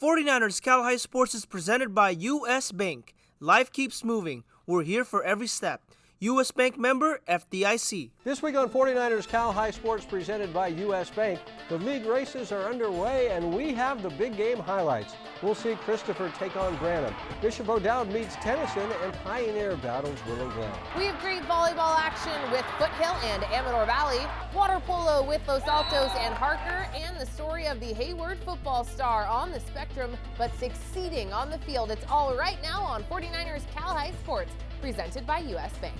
49ers Cal High Sports is presented by U.S. Bank. Life keeps moving. We're here for every step. U.S. Bank member, FDIC. This week on 49ers Cal High Sports presented by U.S. Bank, the league races are underway and we have the big game highlights. We'll see Christopher take on Branham. Bishop O'Dowd meets Tennyson and Pioneer battles Willow Glen. We have great volleyball action with Foothill and Amador Valley, water polo with Los Altos and Harker, and the story of the Hayward football star on the spectrum but succeeding on the field. It's all right now on 49ers Cal High Sports, presented by U.S. Bank.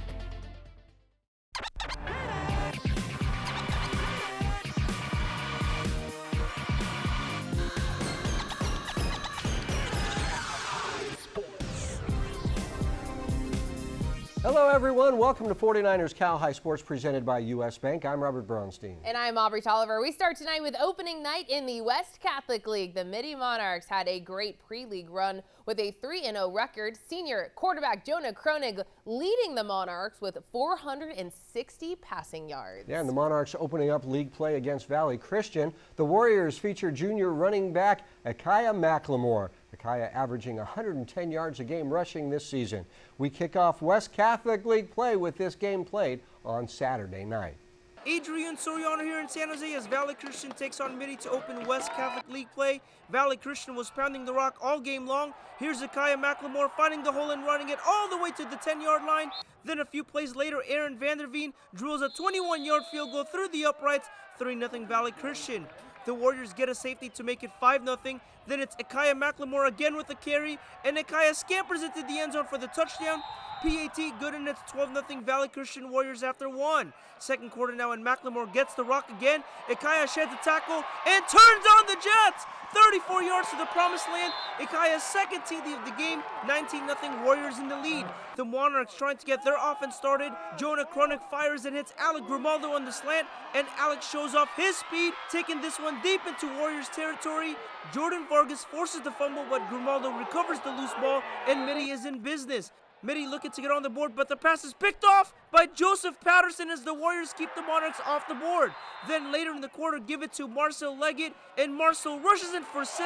Hello everyone, welcome to 49ers Cal High Sports presented by U.S. Bank. I'm Robert Bronstein. And I'm Aubrey Tolliver. We start tonight with opening night in the West Catholic League. The Mitty Monarchs had a great pre-league run with a 3-0 record. Senior quarterback Jonah Kronig leading the Monarchs with 460 passing yards. Yeah, and the Monarchs opening up league play against Valley Christian. The Warriors feature junior running back Akaya McLemore. Akaya averaging 110 yards a game rushing this season. We kick off West Catholic League play with this game played on Saturday night. Adrian Soriano here in San Jose as Valley Christian takes on Mitty to open West Catholic League play. Valley Christian was pounding the rock all game long. Here's Akaya McLemore finding the hole and running it all the way to the 10-yard line. Then a few plays later, Aaron Vanderveen drills a 21-yard field goal through the uprights, 3-0 Valley Christian. The Warriors get a safety to make it 5-0. Then it's Akaya McLemore again with a carry, and Akaya scampers into the end zone for the touchdown. PAT good, and it's 12-0 Valley Christian Warriors after one. Second quarter now, and McLemore gets the rock again. Akaya sheds a tackle and turns on the Jets. 34 yards to the promised land. Akaya's second TD of the game. 19-0 Warriors in the lead. The Monarchs trying to get their offense started. Jonah Kronig fires and hits Alec Grimaldo on the slant, and Alec shows off his speed, taking this one deep into Warriors territory. Jordan Vargas forces the fumble, but Grimaldo recovers the loose ball, and Mitty is in business. Mitty looking to get on the board, but the pass is picked off by Joseph Patterson as the Warriors keep the Monarchs off the board. Then later in the quarter, give it to Marcel Leggett, and Marcel rushes in for 6.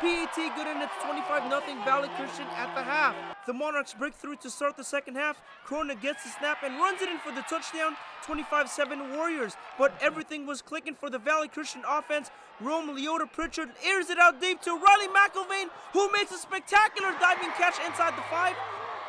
PAT good, and it's 25-0 Valley Christian at the half. The Monarchs break through to start the second half. Kronig gets the snap and runs it in for the touchdown, 25-7 Warriors. But everything was clicking for the Valley Christian offense. Rome Leota Pritchard airs it out deep to Riley McIlvain, who makes a spectacular diving catch inside the 5.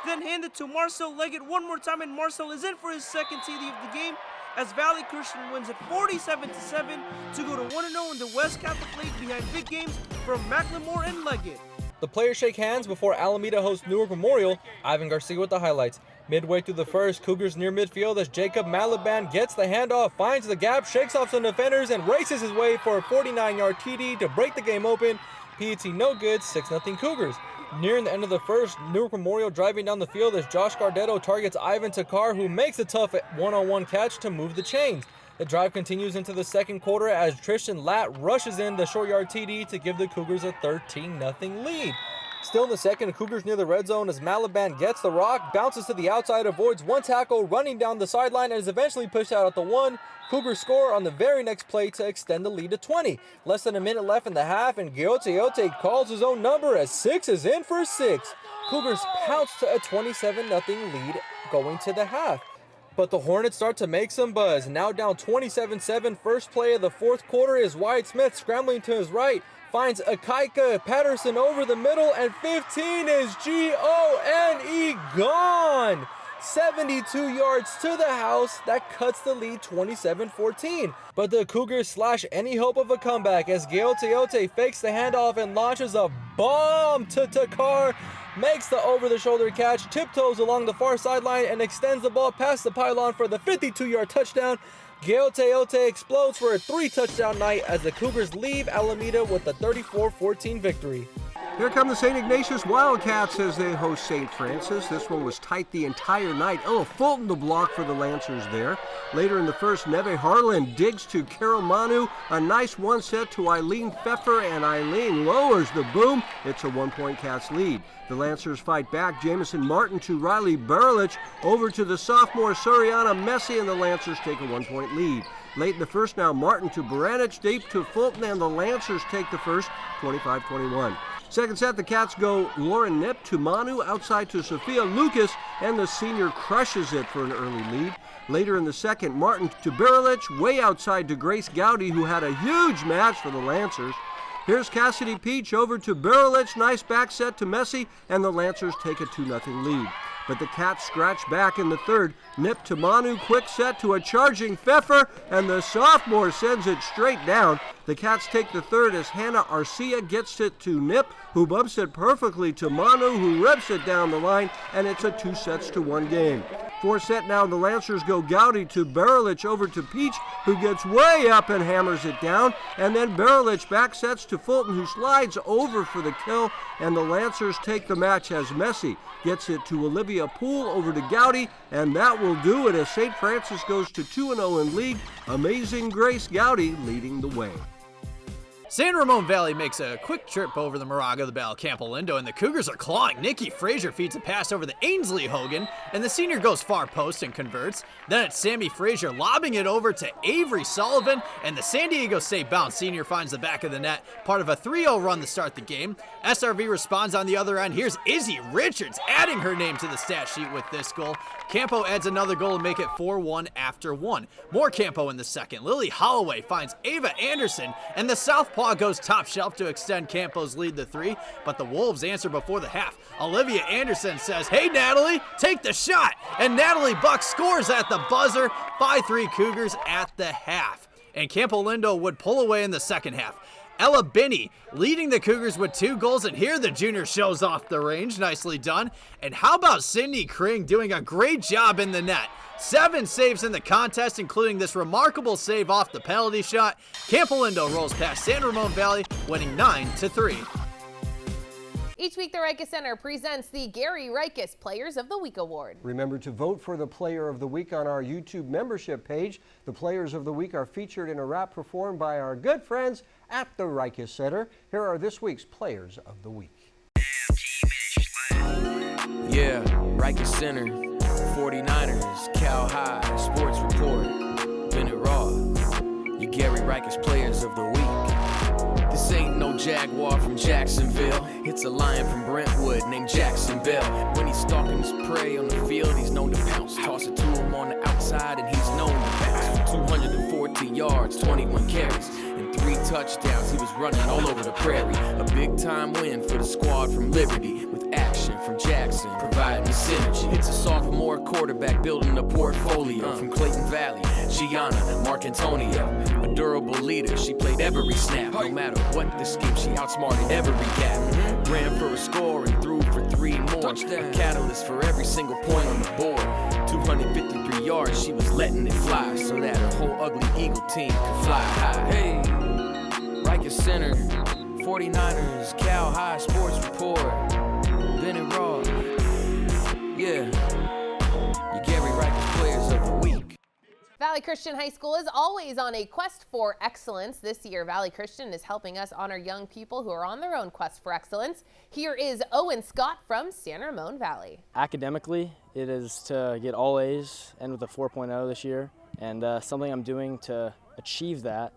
Then handed to Marcel Leggett one more time, and Marcel is in for his second TD of the game as Valley Christian wins it 47-7 to go to 1-0 in the West Catholic League behind big games from McLemore and Leggett. The players shake hands before Alameda hosts Newark Memorial. Ivan Garcia with the highlights. Midway through the first, Cougars near midfield as Jacob Malaban gets the handoff, finds the gap, shakes off some defenders, and races his way for a 49-yard TD to break the game open. PAT no good, 6-0 Cougars. Nearing the end of the first, Newark Memorial driving down the field as Josh Gardetto targets Ivan Takar, who makes a tough one-on-one catch to move the chains. The drive continues into the second quarter as Tristan Latt rushes in the short yard TD to give the Cougars a 13-0 lead. Still in the second, Cougars near the red zone as Malaban gets the rock, bounces to the outside, avoids one tackle, running down the sideline, and is eventually pushed out at the 1. Cougars score on the very next play to extend the lead to 20. Less than a minute left in the half, and Giote calls his own number as 6 is in for 6. Cougars pounce to a 27-0 lead going to the half. But the Hornets start to make some buzz. Now down 27-7, first play of the fourth quarter is Wyatt Smith scrambling to his right, finds Akaika Patterson over the middle, and 15 is Gone. Gone. 72 yards to the house. That cuts the lead 27-14. But the Cougars slash any hope of a comeback as Gail Teote fakes the handoff and launches a bomb to Takar. Makes the over-the-shoulder catch, tiptoes along the far sideline, and extends the ball past the pylon for the 52-yard touchdown. Gail Teote explodes for a 3-touchdown night as the Cougars leave Alameda with a 34-14 victory. Here come the St. Ignatius Wildcats as they host St. Francis. This one was tight the entire night. Oh, Fulton the block for the Lancers there. Later in the first, Neve Harlan digs to Carol Manu. A nice one set to Eileen Pfeffer, and Eileen lowers the boom. It's a 1-point Cats lead. The Lancers fight back. Jamison Martin to Riley Berlich. Over to the sophomore Soriana Messi, and the Lancers take a 1-point lead. Late in the first now, Martin to Baranich, deep to Fulton, and the Lancers take the first, 25-21. Second set, the Cats go Lauren Nip to Manu, outside to Sophia Lucas, and the senior crushes it for an early lead. Later in the second, Martin to Berilich, way outside to Grace Gowdy, who had a huge match for the Lancers. Here's Cassidy Peach over to Berilich, nice back set to Messi, and the Lancers take a 2-0 lead. But the Cats scratch back in the third. Nip to Manu, quick set to a charging Pfeffer, and the sophomore sends it straight down. The Cats take the third as Hannah Arcia gets it to Nip, who bumps it perfectly to Manu, who rips it down the line, and it's a 2-1 game. Fourth set now, the Lancers go Gowdy to Berilich over to Peach, who gets way up and hammers it down, and then Berilich back sets to Fulton, who slides over for the kill, and the Lancers take the match as Messi gets it to Olivia Poole over to Gowdy, and that will do it as St. Francis goes to 2-0 in league. Amazing Grace Gowdy leading the way. San Ramon Valley makes a quick trip over the Moraga, the Battle of Campo Lindo, and the Cougars are clawing. Nikki Frazier feeds a pass over to Ainsley Hogan, and the senior goes far post and converts. Then it's Sammy Frazier lobbing it over to Avery Sullivan, and the San Diego State bound senior finds the back of the net, part of a 3-0 run to start the game. SRV responds on the other end. Here's Izzy Richards adding her name to the stat sheet with this goal. Campo adds another goal to make it 4-1 after one. More Campo in the second. Lily Holloway finds Ava Anderson, and the Southpaw goes top shelf to extend Campo's lead to 3, but the Wolves answer before the half. Olivia Anderson says, "Hey Natalie, take the shot," and Natalie Buck scores at the buzzer. 5-3 Cougars at the half, and Campo Lindo would pull away in the second half. Ella Binney leading the Cougars with 2 goals, and here the junior shows off the range. Nicely done. And how about Sydney Kring doing a great job in the net? 7 saves in the contest, including this remarkable save off the penalty shot. Campo Lindo rolls past San Ramon Valley, winning 9-3. Each week, the Rikus Center presents the Gary Rikus Players of the Week Award. Remember to vote for the Player of the Week on our YouTube membership page. The Players of the Week are featured in a rap performed by our good friends at the Rikus Center. Here are this week's Players of the Week. Yeah, Rikus Center, 49ers, Cal High, Sports Report, Bennett Raw, your Gary Rikus Players of the Week. This ain't no Jaguar from Jacksonville. It's a lion from Brentwood named Jackson Bell. When he's stalking his prey on the field, he's known to pounce. Toss it to him on the outside and he's known to bounce. 214 yards, 21 carries, and 3 touchdowns. He was running all over the prairie. A big-time win for the squad from Liberty, with action from Jackson providing the synergy. It's a sophomore quarterback building a portfolio from Clayton Valley. Gianna Marcantonio, a durable leader. She played every snap, no matter what the scheme. She outsmarted every gap. Ran for a score and threw for 3 more. A catalyst for every single point on the board. 253 yards, she was letting it fly so that her whole ugly Eagle team could fly high. Hey, Rikus Center, 49ers, Cal High, Sports Report, Bennett Raw. Yeah, your Gary Rikus Players of the Week. Valley Christian High School is always on a quest for excellence. This year, Valley Christian is helping us honor young people who are on their own quest for excellence. Here is Owen Scott from San Ramon Valley. Academically, it is to get all A's and with a 4.0 this year. And something I'm doing to achieve that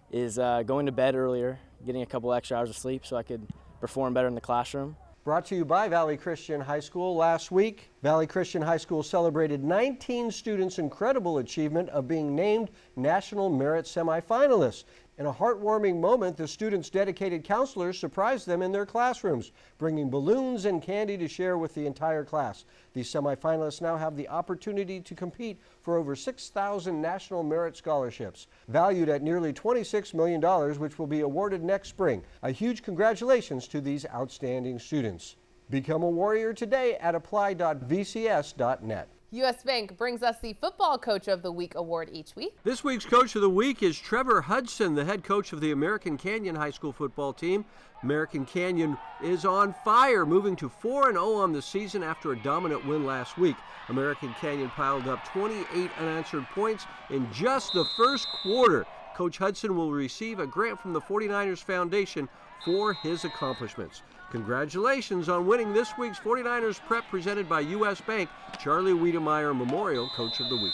is going to bed earlier, getting a couple extra hours of sleep so I could perform better in the classroom. Brought to you by Valley Christian High School. Last week, Valley Christian High School celebrated 19 students' incredible achievement of being named National Merit Semifinalists. In a heartwarming moment, the students' dedicated counselors surprised them in their classrooms, bringing balloons and candy to share with the entire class. These semifinalists now have the opportunity to compete for over 6,000 National Merit Scholarships, valued at nearly $26 million, which will be awarded next spring. A huge congratulations to these outstanding students. Become a warrior today at apply.vcs.net. U.S. Bank brings us the Football Coach of the Week award each week. This week's Coach of the Week is Trevor Hudson, the head coach of the American Canyon High School football team. American Canyon is on fire, moving to 4-0 on the season after a dominant win last week. American Canyon piled up 28 unanswered points in just the first quarter. Coach Hudson will receive a grant from the 49ers Foundation for his accomplishments. Congratulations on winning this week's 49ers Prep presented by U.S. Bank, Charlie Wiedemeyer Memorial Coach of the Week.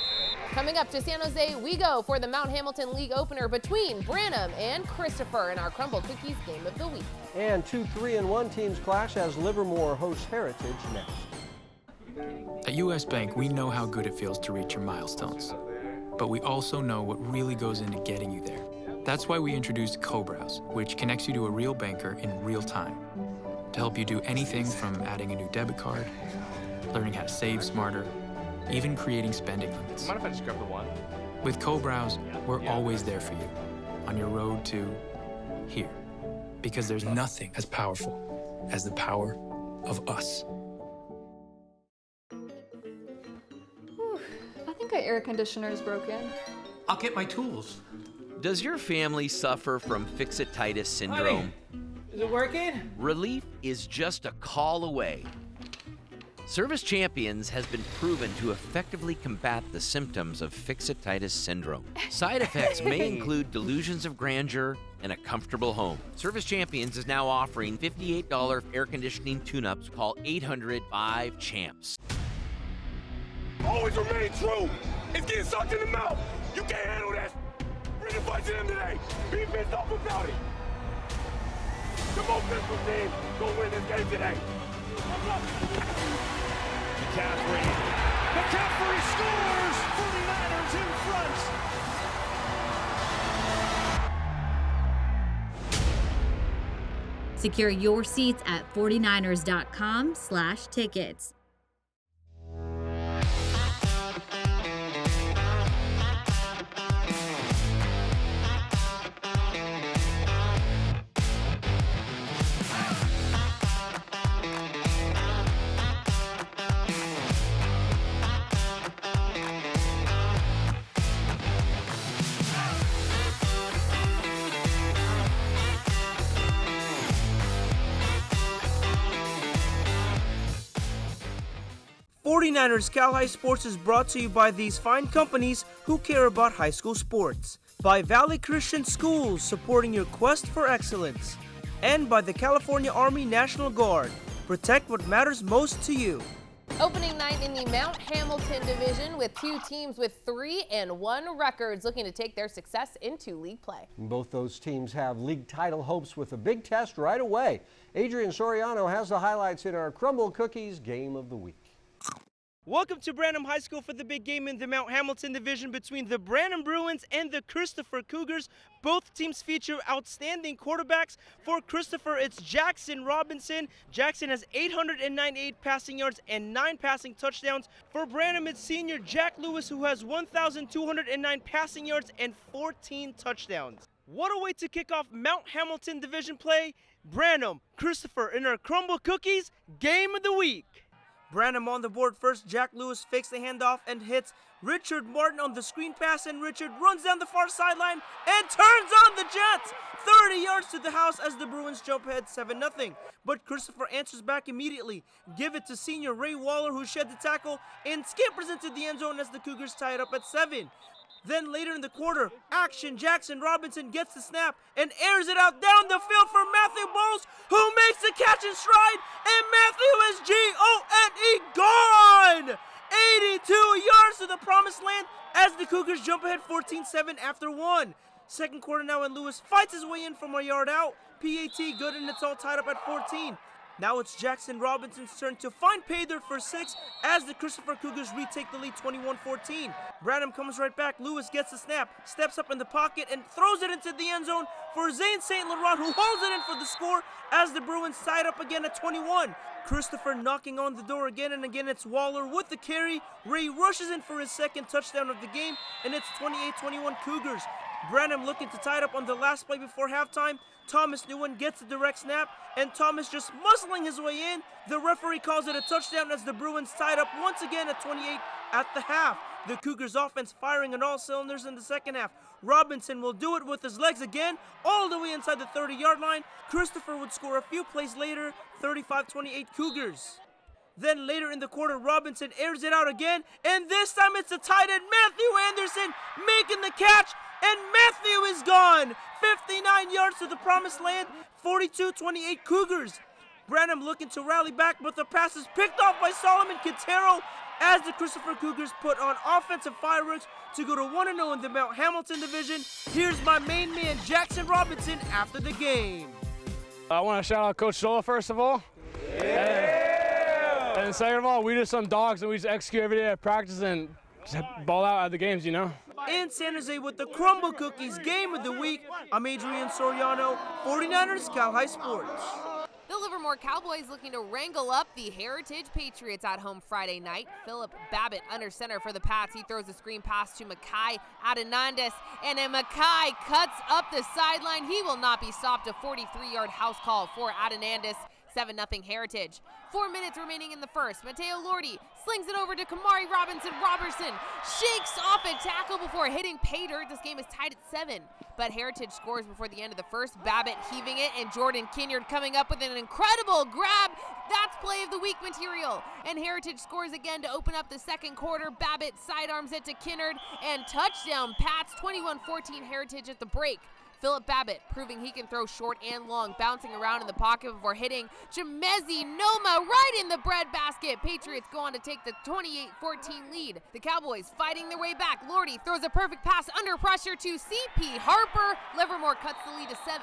Coming up to San Jose we go for the Mount Hamilton League opener between Branham and Christopher in our Crumble Cookies Game of the Week. And 2 3-1 teams clash as Livermore hosts Heritage next. At U.S. Bank, we know how good it feels to reach your milestones, but we also know what really goes into getting you there. That's why we introduced Co-Browse, which connects you to a real banker in real time to help you do anything from adding a new debit card, learning how to save smarter, even creating spending limits. Mind if I just grab the one? With Co-Browse, we're always there for you on your road to here, because there's nothing as powerful as the power of us. I think our air conditioner is broken. I'll get my tools. Does your family suffer from fixititis syndrome? Is it working? Relief is just a call away. Service Champions has been proven to effectively combat the symptoms of fixititis syndrome. Side effects may include delusions of grandeur and a comfortable home. Service Champions is now offering $58 air conditioning tune-ups. Call 800-5CHAMPS. Always remain true. It's getting sucked in the mouth. You can't handle that. Bring the fight to them today. Be pissed off about it. The most physical team gonna win this game today. McCaffrey scores! 49ers in front! Secure your seats at 49ers.com/tickets. '49ers Cal High Sports is brought to you by these fine companies who care about high school sports. By Valley Christian Schools, supporting your quest for excellence. And by the California Army National Guard. Protect what matters most to you. Opening night in the Mount Hamilton division with two teams with 3-1 records looking to take their success into league play. Both those teams have league title hopes with a big test right away. Adrian Soriano has the highlights in our Crumble Cookies Game of the Week. Welcome to Branham High School for the big game in the Mount Hamilton division between the Branham Bruins and the Christopher Cougars. Both teams feature outstanding quarterbacks. For Christopher, it's Jackson Robinson. Jackson has 898 passing yards and 9 passing touchdowns. For Branham, it's senior Jack Lewis, who has 1,209 passing yards and 14 touchdowns. What a way to kick off Mount Hamilton division play. Branham, Christopher in our Crumble Cookies Game of the Week. Branham on the board first. Jack Lewis fakes the handoff and hits Richard Martin on the screen pass, and Richard runs down the far sideline and turns on the Jets. 30 yards to the house as the Bruins jump ahead 7-0. But Christopher answers back immediately. Give it to senior Ray Waller, who shed the tackle and scampers into the end zone as the Cougars tie it up at 7. Then later in the quarter, action, Jackson Robinson gets the snap and airs it out down the field for Matthew Bowles, who makes the catch in stride, and Matthew is G-O-N-E gone! 82 yards to the promised land as the Cougars jump ahead 14-7 after 1. Second quarter now, and Lewis fights his way in from a yard out. PAT good, and it's all tied up at 14. Now it's Jackson Robinson's turn to find pay dirt for 6 as the Christopher Cougars retake the lead 21-14. Branham comes right back. Lewis gets the snap, steps up in the pocket, and throws it into the end zone for Zane St. Laurent, who holds it in for the score as the Bruins tie it up again at 21. Christopher knocking on the door again and again. It's Waller with the carry. Ray rushes in for his second touchdown of the game, and it's 28-21 Cougars. Branham looking to tie it up on the last play before halftime. Thomas Newen gets the direct snap, and Thomas just muscling his way in. The referee calls it a touchdown as the Bruins tied up once again at 28 at the half. The Cougars offense firing on all cylinders in the second half. Robinson will do it with his legs again, all the way inside the 30-yard line. Christopher would score a few plays later, 35-28 Cougars. Then later in the quarter, Robinson airs it out again, and this time it's the tight end Matthew Anderson making the catch, and Matthew is gone. 59 yards to the promised land, 42-28 Cougars. Branham looking to rally back, but the pass is picked off by Solomon Quintero as the Christopher Cougars put on offensive fireworks to go to 1-0 in the Mount Hamilton division. Here's my main man, Jackson Robinson, after the game. I want to shout out Coach Stola, first of all. Yeah! And second of all, we just some dogs and we just execute every day at practice and just ball out at the games, you know? In San Jose with the Crumble Cookies Game of the Week, I'm Adrian Soriano, 49ers Cal High Sports. The Livermore Cowboys looking to wrangle up the Heritage Patriots at home Friday night. Philip Babbitt under center for the Pats. He throws a screen pass to Makai Adenandis, and then Makai cuts up the sideline. He will not be stopped. A 43-yard house call for Adenandis. 7-0 Heritage. 4 minutes remaining in the first. Mateo Lordi slings it over to Kamari Robertson shakes off a tackle before hitting pay dirt. This game is tied at 7, but Heritage scores before the end of the first. Babbitt heaving it, and Jordan Kinyard coming up with an incredible grab. That's play of the week material. And Heritage scores again to open up the second quarter. Babbitt sidearms it to Kinyard, and touchdown Pats, 21-14 Heritage at the break. Philip Babbitt proving he can throw short and long, bouncing around in the pocket before hitting Jamezi Noma right in the breadbasket. Patriots go on to take the 28-14 lead. The Cowboys fighting their way back. Lordi throws a perfect pass under pressure to C.P. Harper. Livermore cuts the lead to 7.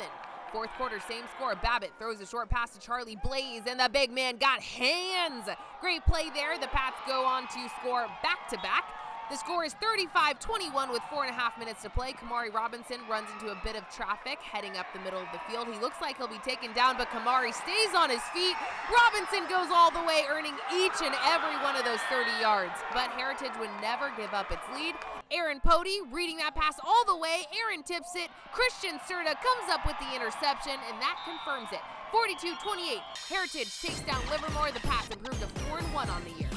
Fourth quarter, same score. Babbitt throws a short pass to Charlie Blaze, and the big man got hands. Great play there. The Pats go on to score back-to-back. The score is 35-21 with 4.5 minutes to play. Kamari Robinson runs into a bit of traffic heading up the middle of the field. He looks like he'll be taken down, but Kamari stays on his feet. Robinson goes all the way, earning each and every one of those 30 yards. But Heritage would never give up its lead. Aaron Pody reading that pass all the way. Aaron tips it. Christian Serta comes up with the interception, and that confirms it. 42-28. Heritage takes down Livermore. The Pats improved to 4-1 on the year.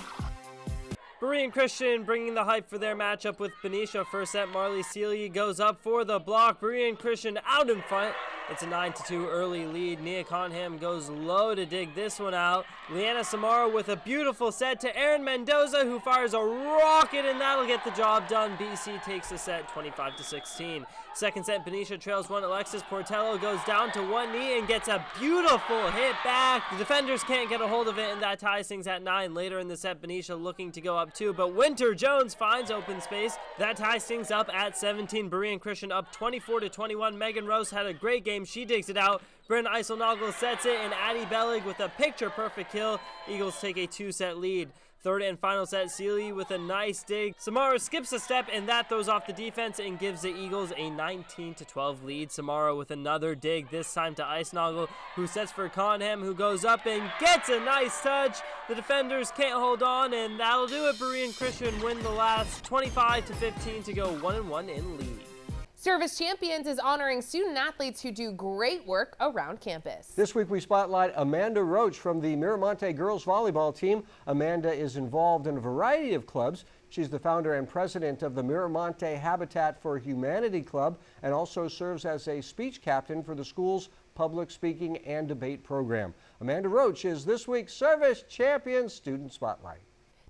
Berean Christian bringing the hype for their matchup with Benicia. First set, Marley Celia goes up for the block. Berean Christian out in front. It's a 9-2 early lead. Nia Conham goes low to dig this one out. Leanna Samara with a beautiful set to Erin Mendoza, who fires a rocket, and that'll get the job done. BC takes the set 25-16. Second set, Benicia trails one. Alexis Portello goes down to one knee and gets a beautiful hit back. The defenders can't get a hold of it, and that ties things at 9. Later in the set, Benicia looking to go up 2, but Winter Jones finds open space. That ties things up at 17. Berean Christian up 24-21. Megan Rose had a great game. She digs it out. Bryn Eiselnagel sets it, and Addie Bellig with a picture-perfect kill. Eagles take a 2-set lead. Third and final set, Sealy with a nice dig. Samara skips a step, and that throws off the defense and gives the Eagles a 19-12 lead. Samara with another dig, this time to Eiselnagel, who sets for Conham, who goes up and gets a nice touch. The defenders can't hold on, and that'll do it. Berean Christian win the last 25-15 to go 1-1 in lead. Service Champions is honoring student athletes who do great work around campus. This week we spotlight Amanda Roach from the Miramonte girls volleyball team. Amanda is involved in a variety of clubs. She's the founder and president of the Miramonte Habitat for Humanity Club and also serves as a speech captain for the school's public speaking and debate program. Amanda Roach is this week's Service Champions Student Spotlight.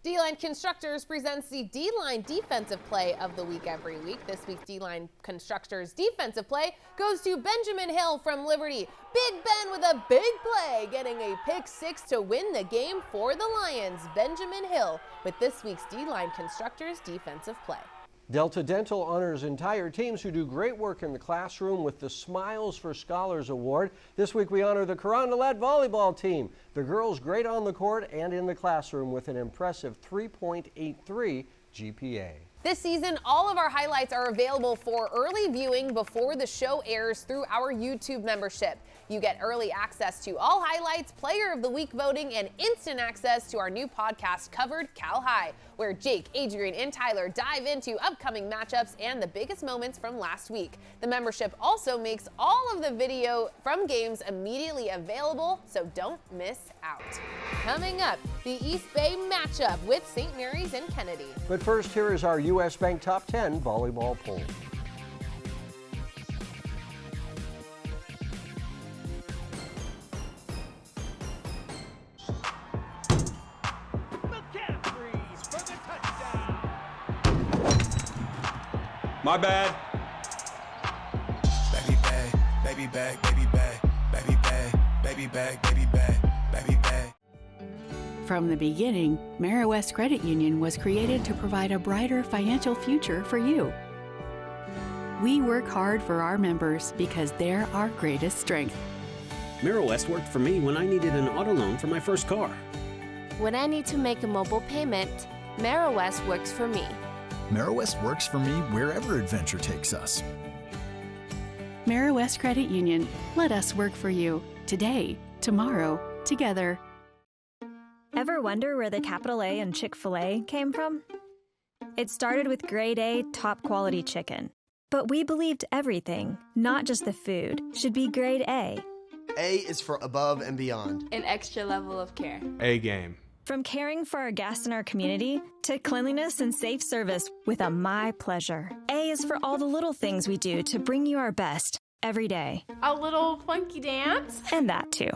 D-Line Constructors presents the D-Line Defensive Play of the Week every week. This week's D-Line Constructors Defensive Play goes to Benjamin Hill from Liberty. Big Ben with a big play, getting a pick 6 to win the game for the Lions. Benjamin Hill with this week's D-Line Constructors Defensive Play. Delta Dental honors entire teams who do great work in the classroom with the Smiles for Scholars Award. This week we honor the Carondelet volleyball team. The girls great on the court and in the classroom with an impressive 3.83 GPA. This season, all of our highlights are available for early viewing before the show airs through our YouTube membership. You get early access to all highlights, Player of the Week voting, and instant access to our new podcast, Covered Cal High, where Jake, Adrian, and Tyler dive into upcoming matchups and the biggest moments from last week. The membership also makes all of the video from games immediately available, so don't miss out. Coming up, the East Bay matchup with St. Mary's and Kennedy. But first, here is our U.S. Bank Top 10 volleyball poll. My bad. Baby bag, baby bag, baby bag, baby bag, baby bag, baby bag, baby bag. From the beginning, Mara-West Credit Union was created to provide a brighter financial future for you. We work hard for our members because they're our greatest strength. Mara-West worked for me when I needed an auto loan for my first car. When I need to make a mobile payment, Mara-West works for me. Mara-West works for me wherever adventure takes us. Mara-West Credit Union. Let us work for you. Today, tomorrow, together. Ever wonder where the capital A in Chick-fil-A came from? It started with grade A, top quality chicken. But we believed everything, not just the food, should be grade A. A is for above and beyond. An extra level of care. A game. From caring for our guests in our community to cleanliness and safe service with a My Pleasure. A is for all the little things we do to bring you our best every day. A little funky dance. And that too.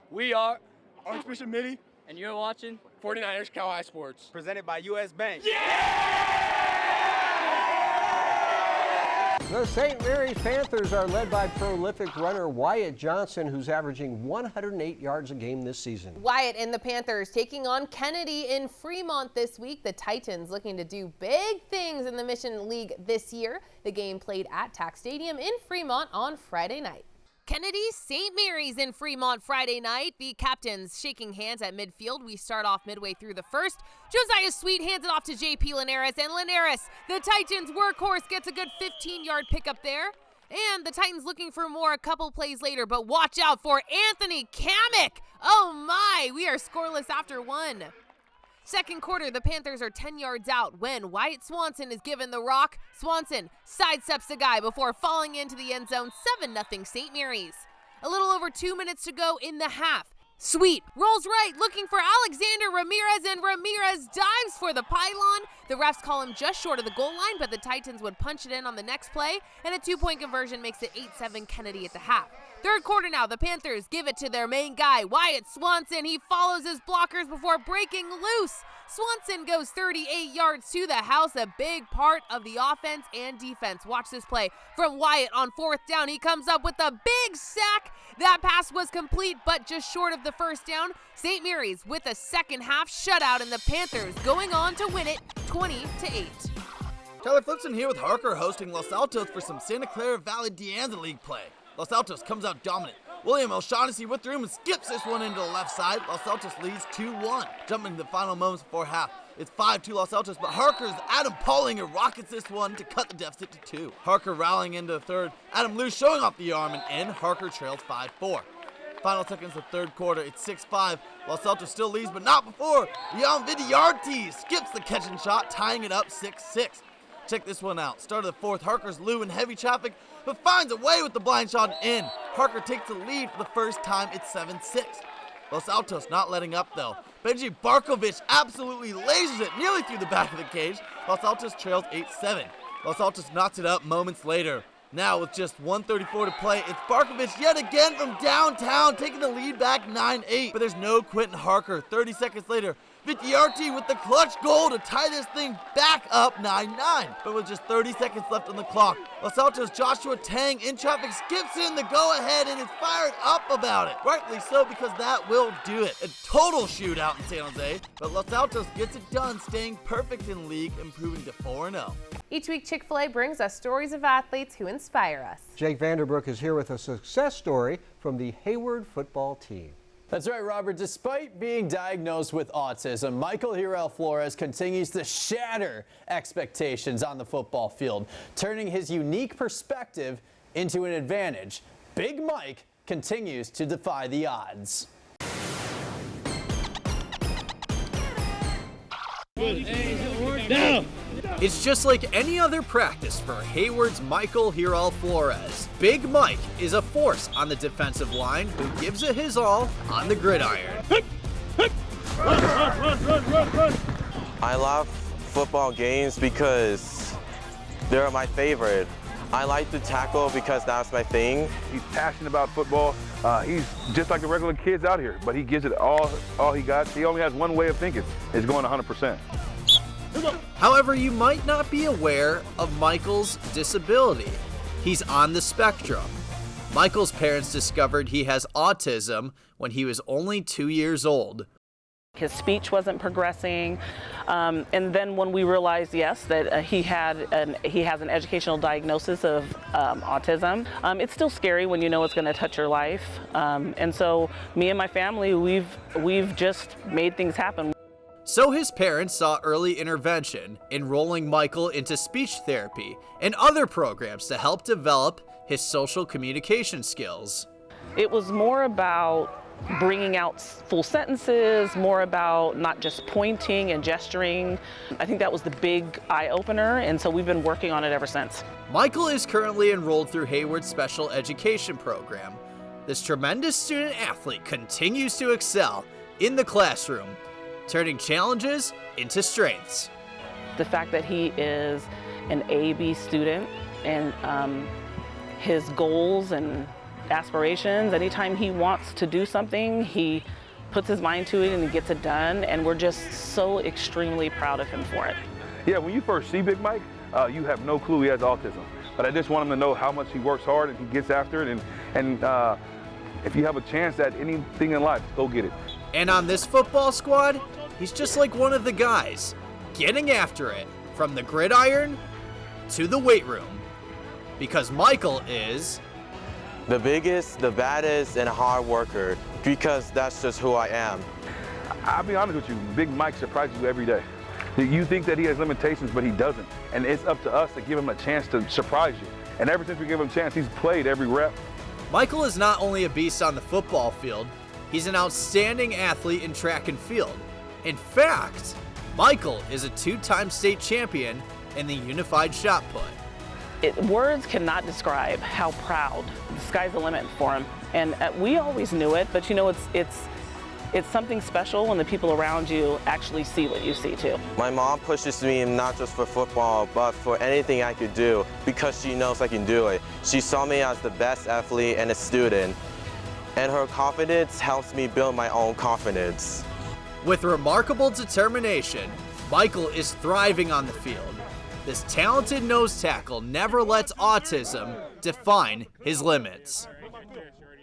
We are Archbishop Mitty, and you're watching 49ers Cal High Sports, presented by U.S. Bank. The St. Mary's Panthers are led by prolific runner Wyatt Johnson, who's averaging 108 yards a game this season. Wyatt and the Panthers taking on Kennedy in Fremont this week. The Titans looking to do big things in the Mission League this year. The game played at Tack Stadium in Fremont on Friday night. Kennedy, St. Mary's in Fremont Friday night. The captains shaking hands at midfield. We start off midway through the first. Josiah Sweet hands it off to J.P. Linares, and Linares, the Titans workhorse, gets a good 15-yard pickup there. And the Titans looking for more a couple plays later, but watch out for Anthony Kamek. Oh my, we are scoreless after one. Second quarter, the Panthers are 10 yards out when Wyatt Swanson is given the rock. Swanson sidesteps the guy before falling into the end zone. 7-0 St. Mary's. A little over 2 minutes to go in the half. Sweet rolls right, looking for Alexander Ramirez, and Ramirez dives for the pylon. The refs call him just short of the goal line, but the Titans would punch it in on the next play, and a 2-point conversion makes it 8-7 Kennedy at the half. Third quarter now, the Panthers give it to their main guy, Wyatt Swanson. He follows his blockers before breaking loose. Swanson goes 38 yards to the house, a big part of the offense and defense. Watch this play from Wyatt on fourth down. He comes up with a big sack. That pass was complete, but just short of the first down. St. Mary's with a second half shutout, and the Panthers going on to win it 20-8. Tyler Flipson here with Harker hosting Los Altos for some Santa Clara Valley De Anza League play. Los Altos comes out dominant. William O'Shaughnessy with the room and skips this one into the left side. Los Altos leads 2-1. Jumping to the final moments before half. It's 5-2 Los Altos, but Harker's Adam Paulinger rockets this one to cut the deficit to 2. Harker rallying into the third. Adam Lou showing off the arm and in. Harker trails 5-4. Final seconds of third quarter, it's 6-5. Los Altos still leads, but not before Jan Vidiarty skips the catch and shot, tying it up 6-6. Check this one out. Start of the fourth, Harker's Lou in heavy traffic, but finds a way with the blind shot and in. Harker takes the lead for the first time. It's 7-6. Los Altos not letting up though. Benji Barkovich absolutely lasers it nearly through the back of the cage. Los Altos trails 8-7. Los Altos knocks it up moments later. Now with just 1:34 to play, it's Barkovich yet again from downtown, taking the lead back 9-8. But there's no Quentin Harker. 30 seconds later, Vidiarty with the clutch goal to tie this thing back up 9-9. But with just 30 seconds left on the clock, Los Altos Joshua Tang in traffic skips in the go-ahead and is fired up about it. Rightly so, because that will do it. A total shootout in San Jose, but Los Altos gets it done, staying perfect in league, improving to 4-0. Each week, Chick-fil-A brings us stories of athletes who inspire us. Jake Vanderbrook is here with a success story from the Hayward football team. That's right, Robert. Despite being diagnosed with autism, Michael Hirel Flores continues to shatter expectations on the football field, turning his unique perspective into an advantage. Big Mike continues to defy the odds. No. It's just like any other practice for Hayward's Michael Hirel Flores. Big Mike is a force on the defensive line who gives it his all on the gridiron. Run. I love football games because they're my favorite. I like to tackle because that's my thing. He's passionate about football. He's just like the regular kids out here, but he gives it all he got. He only has one way of thinking, is going 100%. However, you might not be aware of Michael's disability. He's on the spectrum. Michael's parents discovered he has autism when he was only 2 years old. His speech wasn't progressing, and then when we realized, yes, that he has an educational diagnosis of autism, it's still scary when you know it's going to touch your life. And so, me and my family, we've just made things happen. So his parents saw early intervention, enrolling Michael into speech therapy and other programs to help develop his social communication skills. It was more about bringing out full sentences, more about not just pointing and gesturing. I think that was the big eye-opener, and so we've been working on it ever since. Michael is currently enrolled through Hayward's special education program. This tremendous student athlete continues to excel in the classroom, turning challenges into strengths. The fact that he is an AB student and his goals and aspirations, anytime he wants to do something, he puts his mind to it and he gets it done, and we're just so extremely proud of him for it. Yeah, when you first see Big Mike, you have no clue he has autism. But I just want him to know how much he works hard and he gets after it, and if you have a chance at anything in life, go get it. And on this football squad, he's just like one of the guys, getting after it from the gridiron to the weight room. Because Michael is the biggest, the baddest, and hard worker, because that's just who I am. I'll be honest with you, Big Mike surprises you every day. You think that he has limitations, but he doesn't. And it's up to us to give him a chance to surprise you. And ever since we give him a chance, he's played every rep. Michael is not only a beast on the football field, he's an outstanding athlete in track and field. In fact, Michael is a 2-time state champion in the unified shot put. Words cannot describe how proud. The sky's the limit for him, and we always knew it. But you know, it's something special when the people around you actually see what you see too. My mom pushes me not just for football, but for anything I could do, because she knows I can do it. She saw me as the best athlete and a student, and her confidence helps me build my own confidence. With remarkable determination, Michael is thriving on the field. This talented nose tackle never lets autism define his limits.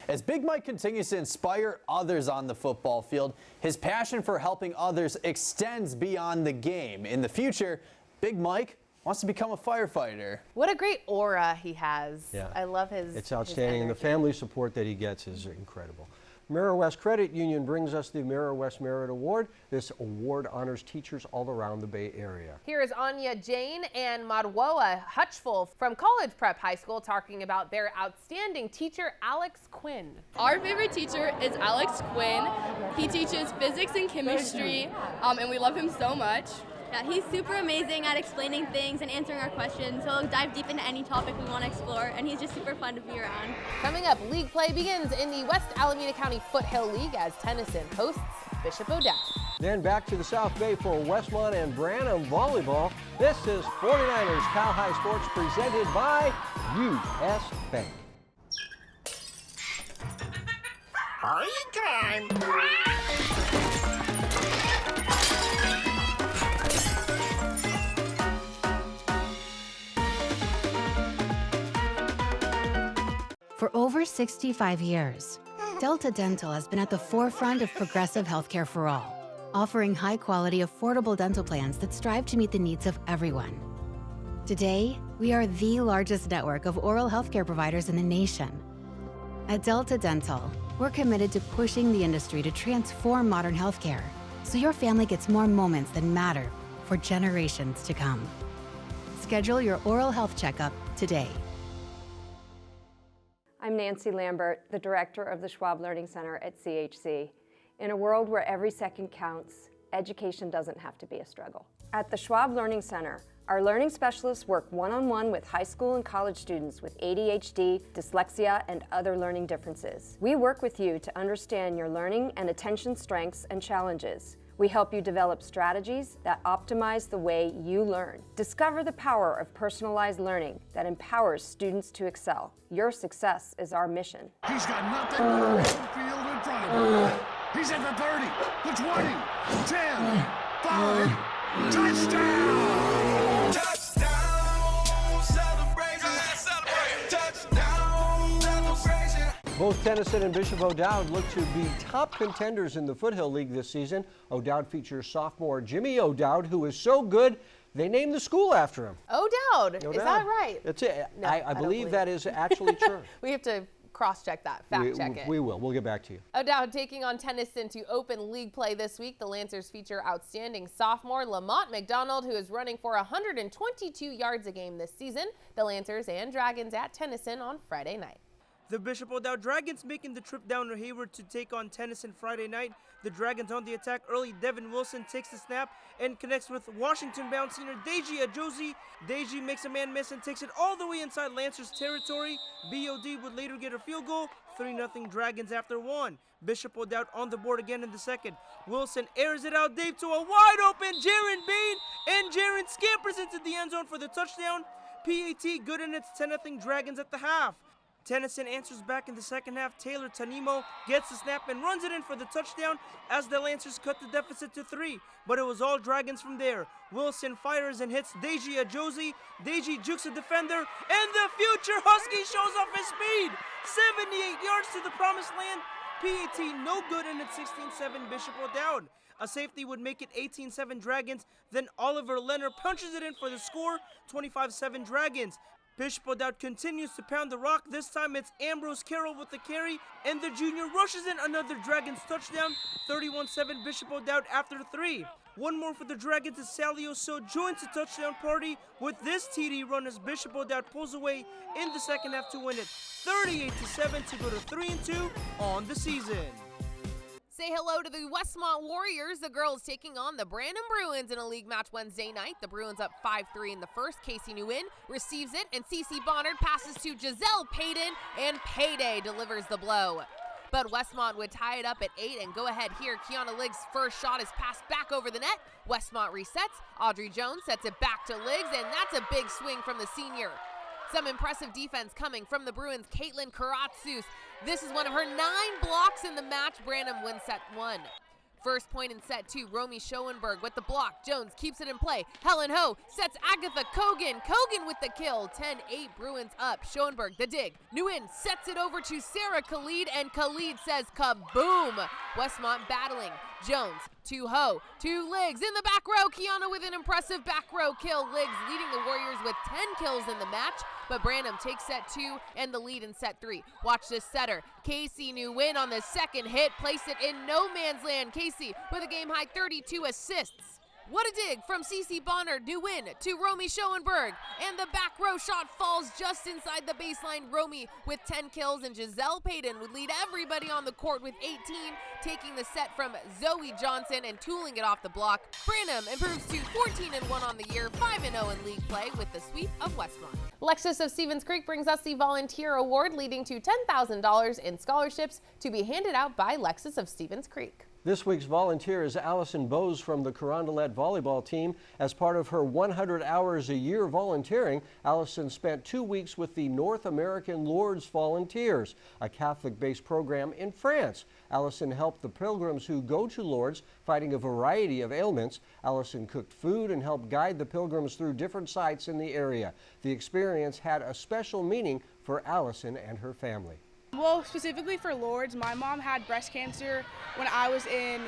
As Big Mike continues to inspire others on the football field, his passion for helping others extends beyond the game. In the future, Big Mike wants to become a firefighter. What a great aura he has. Yeah. I love his It's outstanding, and the energy. family support that he gets is incredible. Mirror West Credit Union brings us the Mirror West Merit Award. This award honors teachers all around the Bay Area. Here is Anya Jane and Madwoa Hutchful from College Prep High School talking about their outstanding teacher, Alex Quinn. Our favorite teacher is Alex Quinn. He teaches physics and chemistry, and we love him so much. Yeah, he's super amazing at explaining things and answering our questions. He'll dive deep into any topic we want to explore, and he's just super fun to be around. Coming up, league play begins in the West Alameda County Foothill League as Tennyson hosts Bishop O'Dowd. Then back to the South Bay for Westmont and Branham volleyball. This is 49ers Cal High Sports presented by U.S. Bank. Hurry time! For over 65 years, Delta Dental has been at the forefront of progressive healthcare for all, offering high-quality, affordable dental plans that strive to meet the needs of everyone. Today, we are the largest network of oral healthcare providers in the nation. At Delta Dental, we're committed to pushing the industry to transform modern healthcare so your family gets more moments that matter for generations to come. Schedule your oral health checkup today. I'm Nancy Lambert, the director of the Schwab Learning Center at CHC. In a world where every second counts, education doesn't have to be a struggle. At the Schwab Learning Center, our learning specialists work one-on-one with high school and college students with ADHD, dyslexia, and other learning differences. We work with you to understand your learning and attention strengths and challenges. We help you develop strategies that optimize the way you learn. Discover the power of personalized learning that empowers students to excel. Your success is our mission. He's got nothing but an open field in front of him. He's at the 30, the 20, 10, 5, touchdown! Touchdown celebration! Touchdown celebration! Both Tennyson and Bishop O'Dowd look to be top contenders in the Foothill League this season. O'Dowd features sophomore Jimmy O'Dowd, who is so good they named the school after him. O'Dowd. Is that right? That's it. No, I believe that is actually true. We have to cross-check that, fact-check it. We will. We'll get back to you. O'Dowd taking on Tennyson to open league play this week. The Lancers feature outstanding sophomore Lamont McDonald, who is running for 122 yards a game this season. The Lancers and Dragons at Tennyson on Friday night. The Bishop O'Dowd Dragons making the trip down to Hayward to take on Tennyson Friday night. The Dragons on the attack early. Devin Wilson takes the snap and connects with Washington-bound senior Deji Ajosi. Deji makes a man miss and takes it all the way inside Lancers territory. BOD would later get a field goal. 3-0 Dragons after one. Bishop O'Dowd on the board again in the second. Wilson airs it out deep to a wide open Jaron Bain, and Jaron scampers into the end zone for the touchdown. PAT good, and it's 10-0 Dragons at the half. Tennyson answers back in the second half. Taylor Tanimo gets the snap and runs it in for the touchdown as the Lancers cut the deficit to 3. But it was all Dragons from there. Wilson fires and hits Deji Ajosi. Deji jukes a defender, and the future Husky shows off his speed. 78 yards to the promised land. PAT no good, and it's 16-7 Bishop O'Dowd. A safety would make it 18-7 Dragons. Then Oliver Leonard punches it in for the score, 25-7 Dragons. Bishop O'Dowd continues to pound the rock. This time it's Ambrose Carroll with the carry, and the junior rushes in another Dragons touchdown, 31-7 Bishop O'Dowd after 3. One more for the Dragons as Salio So joins the touchdown party with this TD run as Bishop O'Dowd pulls away in the second half to win it, 38-7 to go to 3-2 on the season. Say hello to the Westmont Warriors. The girls taking on the Brandon Bruins in a league match Wednesday night. The Bruins up 5-3 in the first. Casey Nguyen receives it, and Cece Bonnard passes to Giselle Payton, and Payday delivers the blow. But Westmont would tie it up at 8 and go ahead here. Kiana Liggs' first shot is passed back over the net. Westmont resets. Audrey Jones sets it back to Liggs, and that's a big swing from the senior. Some impressive defense coming from the Bruins. Caitlin Karatsus. This is one of her 9 blocks in the match. Branham wins set 1. First point in set 2, Romy Schoenberg with the block. Jones keeps it in play. Helen Ho sets Agatha Kogan. Kogan with the kill. 10-8 Bruins up. Schoenberg the dig. Nguyen sets it over to Sarah Khalid, and Khalid says kaboom. Westmont battling. Jones to Ho to Liggs in the back row. Kiana with an impressive back row kill. Liggs leading the Warriors with 10 kills in the match, but Branham takes set 2 and the lead in set 3. Watch this setter. Casey Nguyen on the second hit. Place it in no man's land. Casey with a game-high 32 assists. What a dig from Cece Bonnard. Nguyen to Romy Schoenberg, and the back row shot falls just inside the baseline. Romy with 10 kills, and Giselle Payton would lead everybody on the court with 18, taking the set from Zoe Johnson and tooling it off the block. Branham improves to 14-1 on the year, 5-0 in league play with the sweep of Westmont. Lexus of Stevens Creek brings us the Volunteer Award, leading to $10,000 in scholarships to be handed out by Lexus of Stevens Creek. This week's volunteer is Allison Bose from the Carondelet volleyball team. As part of her 100 hours a year volunteering, Allison spent 2 weeks with the North American Lourdes Volunteers, a Catholic-based program in France. Allison helped the pilgrims who go to Lourdes fighting a variety of ailments. Allison cooked food and helped guide the pilgrims through different sites in the area. The experience had a special meaning for Allison and her family. Well, specifically for Lourdes, my mom had breast cancer when I was in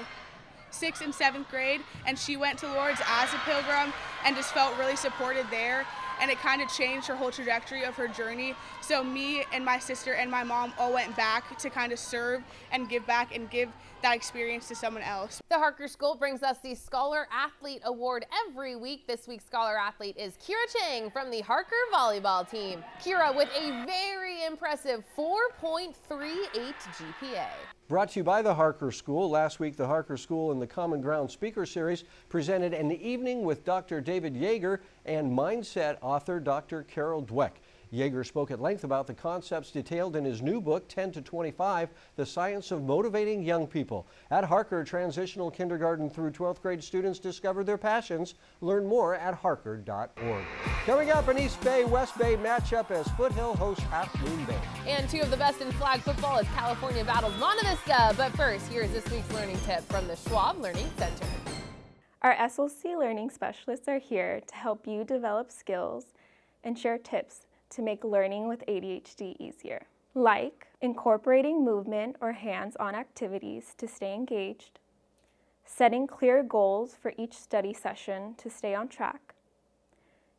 6th and 7th grade, and she went to Lourdes as a pilgrim and just felt really supported there, and it kind of changed her whole trajectory of her journey. So me and my sister and my mom all went back to kind of serve and give back and give that experience to someone else. The Harker School brings us the Scholar Athlete Award every week. This week's Scholar Athlete is Kira Chang from the Harker volleyball team. Kira with a very impressive 4.38 GPA. Brought to you by the Harker School. Last week, the Harker School and the Common Ground Speaker Series presented an evening with Dr. David Yeager and mindset author Dr. Carol Dweck. Yeager spoke at length about the concepts detailed in his new book, 10 to 25, The Science of Motivating Young People. At Harker, transitional kindergarten through 12th grade students discover their passions. Learn more at harker.org. Coming up, an East Bay, West Bay matchup as Foothill hosts Half Moon Bay. And two of the best in flag football as California battles Monte Vista. But first, here's this week's learning tip from the Schwab Learning Center. Our SLC learning specialists are here to help you develop skills and share tips to make learning with ADHD easier, like incorporating movement or hands-on activities to stay engaged, setting clear goals for each study session to stay on track,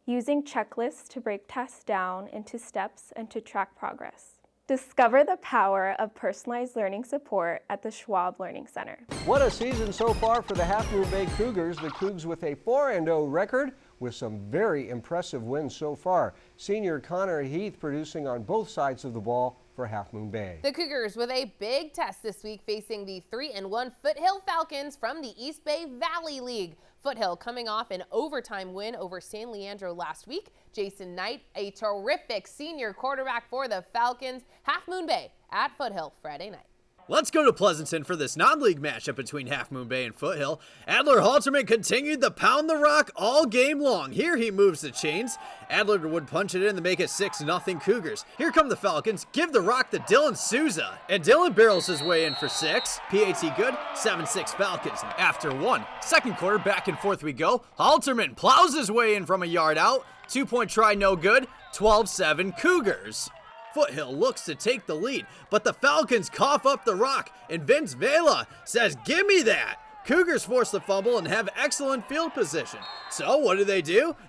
using checklists to break tasks down into steps and to track progress. Discover the power of personalized learning support at the Schwab Learning Center. What a season so far for the Half Moon Bay Cougars. The Cougs with a 4-0 record with some very impressive wins so far. Senior Connor Heath producing on both sides of the ball for Half Moon Bay. The Cougars with a big test this week facing the 3-1 Foothill Falcons from the East Bay Valley League. Foothill coming off an overtime win over San Leandro last week. Jason Knight, a terrific senior quarterback for the Falcons. Half Moon Bay at Foothill Friday night. Let's go to Pleasanton for this non-league matchup between Half Moon Bay and Foothill. Adler Halterman continued to pound the rock all game long. Here he moves the chains. Adler would punch it in to make it 6-0 Cougars. Here come the Falcons. Give the rock to Dylan Souza. And Dylan barrels his way in for 6. PAT good, 7-6 Falcons. After 1. Second quarter, back and forth we go. Halterman plows his way in from a yard out. 2-point try, no good. 12-7 Cougars. Foothill looks to take the lead, but the Falcons cough up the rock, and Vince Vela says, "Give me that." Cougars force the fumble and have excellent field position. So what do?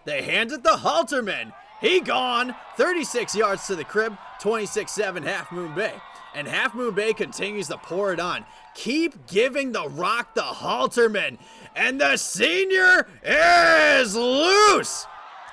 They hand it to Halterman. He gone. 36 yards to the crib, 26-7 Half Moon Bay. And Half Moon Bay continues to pour it on. Keep giving the rock to Halterman. And the senior is loose.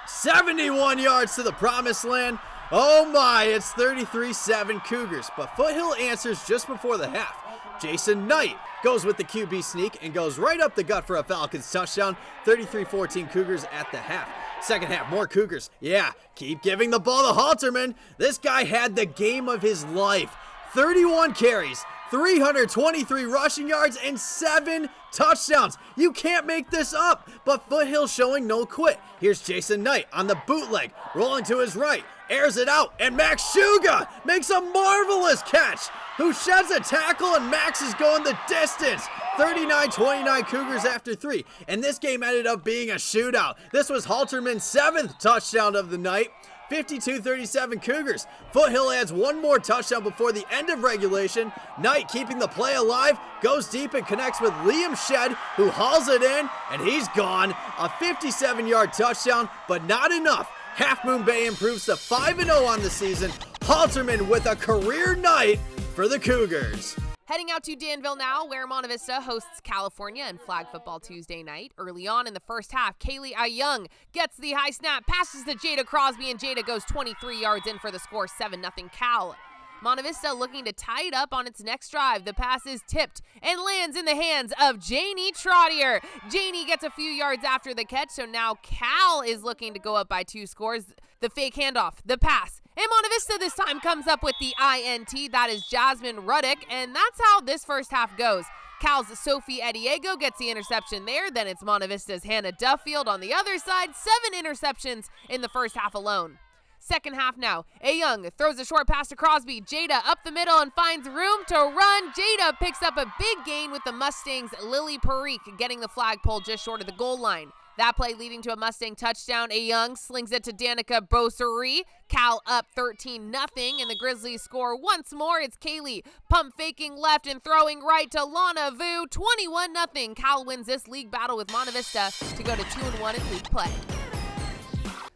71 yards to the promised land. Oh my, it's 33-7 Cougars, but Foothill answers just before the half. Jason Knight goes with the QB sneak and goes right up the gut for a Falcons touchdown. 33-14 Cougars at the half. Second half, more Cougars. Yeah, keep giving the ball to Halterman. This guy had the game of his life. 31 carries, 323 rushing yards, and 7 touchdowns. You can't make this up, but Foothill showing no quit. Here's Jason Knight on the bootleg, rolling to his right, airs it out, and Max Shuga makes a marvelous catch, who sheds a tackle, and Max is going the distance. 39-29 Cougars after 3, and this game ended up being a shootout. This was Halterman's 7th touchdown of the night. 52-37 Cougars. Foothill adds one more touchdown before the end of regulation. Knight keeping the play alive, goes deep and connects with Liam Shedd, who hauls it in, and he's gone. A 57-yard touchdown, but not enough. Half Moon Bay improves to 5-0 on the season. Halterman with a career night for the Cougars. Heading out to Danville now, where Monte Vista hosts California in flag football Tuesday night. Early on in the first half, Kaylee Young gets the high snap, passes to Jada Crosby, and Jada goes 23 yards in for the score, 7-0 Cal. Monte Vista looking to tie it up on its next drive. The pass is tipped and lands in the hands of Janie Trottier. Janie gets a few yards after the catch, so now Cal is looking to go up by 2 scores. The fake handoff, the pass, and Monte Vista this time comes up with the INT. That is Jasmine Ruddick, and that's how this first half goes. Cal's Sophie Ediego gets the interception there. Then it's Monte Vista's Hannah Duffield on the other side. 7 interceptions in the first half alone. Second half now, A. Young throws a short pass to Crosby. Jada up the middle and finds room to run. Jada picks up a big gain with the Mustangs' Lily Parikh getting the flagpole just short of the goal line. That play leading to a Mustang touchdown. A. Young slings it to Danica Bosery. Cal up 13-0, and the Grizzlies score once more. It's Kaylee pump faking left and throwing right to Lana Vu. 21-0. Cal wins this league battle with Monte Vista to go to 2-1 in league play.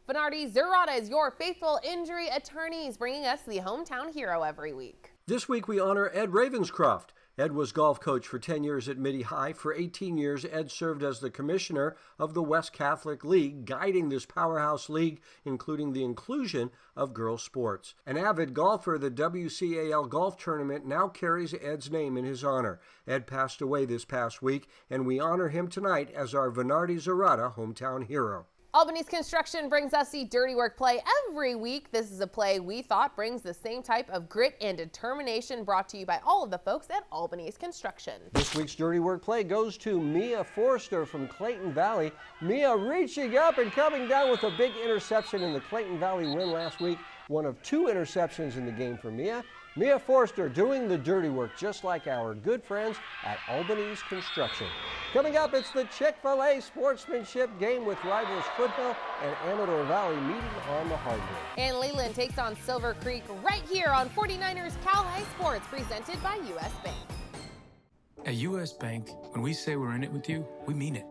Bernardi Zurada is your faithful injury attorneys, bringing us the hometown hero every week. This week we honor Ed Ravenscroft. Ed was golf coach for 10 years at Mitty High. For 18 years, Ed served as the commissioner of the West Catholic League, guiding this powerhouse league, including the inclusion of girls' sports. An avid golfer, the WCAL Golf Tournament now carries Ed's name in his honor. Ed passed away this past week, and we honor him tonight as our Bernardi Zurada hometown hero. Albany's Construction brings us the Dirty Work play every week. This is a play we thought brings the same type of grit and determination, brought to you by all of the folks at Albany's Construction. This week's Dirty Work play goes to Mia Forster from Clayton Valley. Mia reaching up and coming down with a big interception in the Clayton Valley win last week. One of 2 interceptions in the game for Mia. Mia Forster doing the dirty work just like our good friends at Albany's Construction. Coming up, it's the Chick-fil-A sportsmanship game with rivals Foothill and Amador Valley meeting on the hardwood. And Leland takes on Silver Creek right here on 49ers Cal High Sports, presented by U.S. Bank. At U.S. Bank, when we say we're in it with you, we mean it.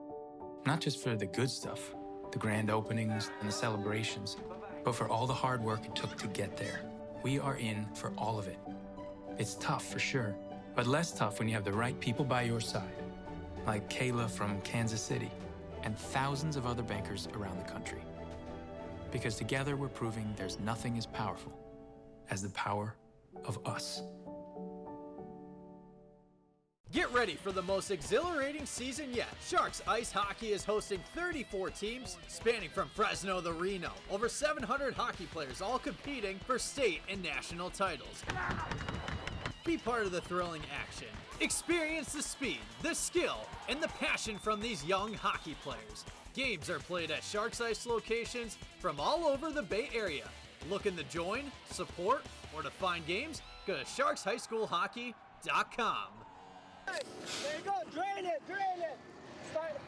Not just for the good stuff, the grand openings and the celebrations, but for all the hard work it took to get there. We are in for all of it. It's tough for sure, but less tough when you have the right people by your side, like Kayla from Kansas City and thousands of other bankers around the country. Because together we're proving there's nothing as powerful as the power of us. Get ready for the most exhilarating season yet. Sharks Ice Hockey is hosting 34 teams spanning from Fresno to Reno. Over 700 hockey players all competing for state and national titles. Be part of the thrilling action. Experience the speed, the skill, and the passion from these young hockey players. Games are played at Sharks Ice locations from all over the Bay Area. Looking to join, support, or to find games? Go to sharkshighschoolhockey.com. There you go, drain it, Start.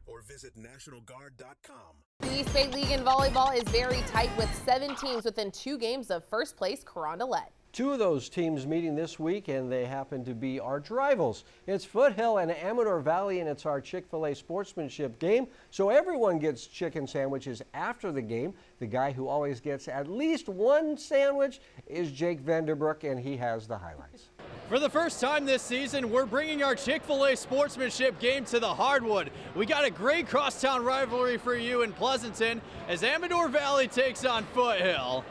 Or visit nationalguard.com. The East Bay League in volleyball is very tight with 7 teams within 2 games of first place Carondelet. 2 of those teams meeting this week, and they happen to be arch rivals. It's Foothill and Amador Valley, and it's our Chick-fil-A sportsmanship game. So everyone gets chicken sandwiches after the game. The guy who always gets at least 1 sandwich is Jake Vanderbrook, and he has the highlights. For the first time this season, we're bringing our Chick-fil-A sportsmanship game to the hardwood. We got a great crosstown rivalry for you in Pleasanton as Amador Valley takes on Foothill.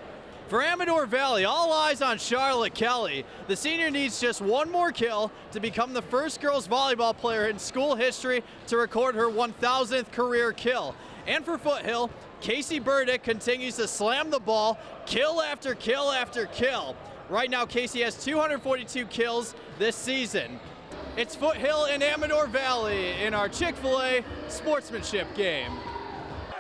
For Amador Valley, all eyes on Charlotte Kelly. The senior needs just 1 more kill to become the first girls volleyball player in school history to record her 1,000th career kill. And for Foothill, Casey Burdick continues to slam the ball, kill after kill after kill. Right now, Casey has 242 kills this season. It's Foothill and Amador Valley in our Chick-fil-A sportsmanship game.